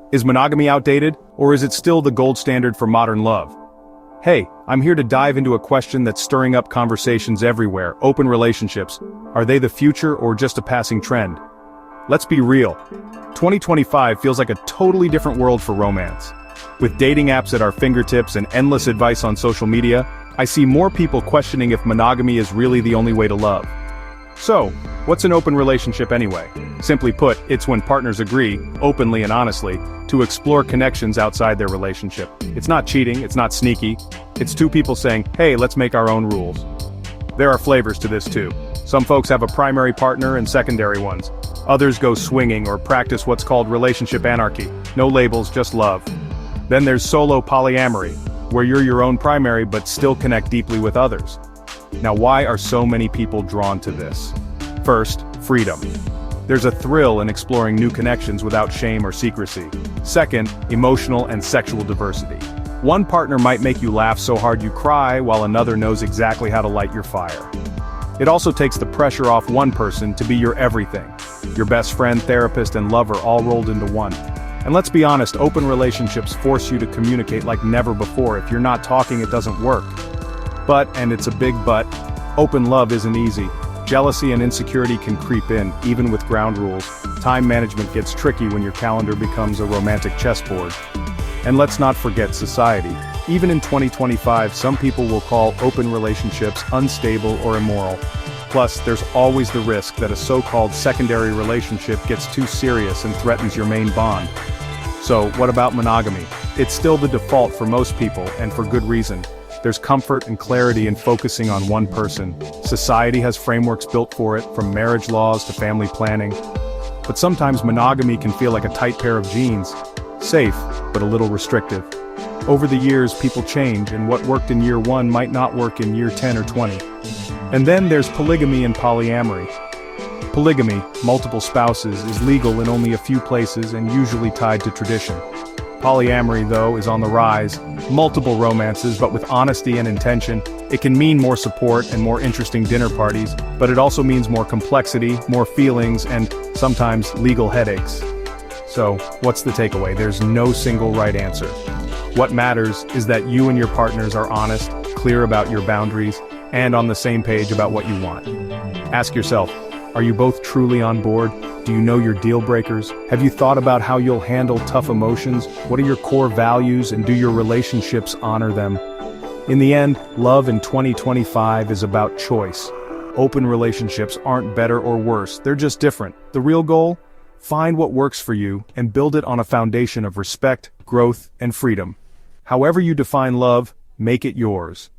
Is monogamy outdated, or is it still the gold standard for modern love? Hey, I'm here to dive into a question that's stirring up conversations everywhere. Open relationships. Are they the future or just a passing trend? Let's be real. 2025 feels like a totally different world for romance. With dating apps at our fingertips and endless advice on social media, I see more people questioning if monogamy is really the only way to love. So, what's an open relationship anyway? Simply put, it's when partners agree, openly and honestly, to explore connections outside their relationship. It's not cheating, it's not sneaky. It's two people saying, hey, let's make our own rules. There are flavors to this too. Some folks have a primary partner and secondary ones. Others go swinging or practice what's called relationship anarchy. No labels, just love. Then there's solo polyamory, where you're your own primary but still connect deeply with others. Now, why are so many people drawn to this? First, freedom. There's a thrill in exploring new connections without shame or secrecy. Second, emotional and sexual diversity. One partner might make you laugh so hard you cry, while another knows exactly how to light your fire. It also takes the pressure off one person to be your everything. Your best friend, therapist, and lover all rolled into one. And let's be honest, open relationships force you to communicate like never before. If you're not talking, it doesn't work. But, and it's a big but, open love isn't easy. Jealousy and insecurity can creep in, even with ground rules. Time management gets tricky when your calendar becomes a romantic chessboard. And let's not forget society. Even in 2025, some people will call open relationships unstable or immoral. Plus, there's always the risk that a so-called secondary relationship gets too serious and threatens your main bond. So, what about monogamy? It's still the default for most people, and for good reason. There's comfort and clarity in focusing on one person. Society has frameworks built for it, from marriage laws to family planning. But sometimes monogamy can feel like a tight pair of jeans. Safe, but a little restrictive. Over the years, people change, and what worked in year 1 might not work in year 10 or 20. And then there's polygamy and polyamory. Polygamy, multiple spouses, is legal in only a few places and usually tied to tradition. Polyamory, though, is on the rise. Multiple romances, but with honesty and intention. It can mean more support and more interesting dinner parties, but it also means more complexity, more feelings, and sometimes legal headaches. So, what's the takeaway? There's no single right answer. What matters is that you and your partners are honest, clear about your boundaries, and on the same page about what you want. Ask yourself, are you both truly on board? Do you know your deal breakers? Have you thought about how you'll handle tough emotions? What are your core values, and do your relationships honor them? In the end, love in 2025 is about choice. Open relationships aren't better or worse, they're just different. The real goal? Find what works for you and build it on a foundation of respect, growth, and freedom. However you define love, make it yours.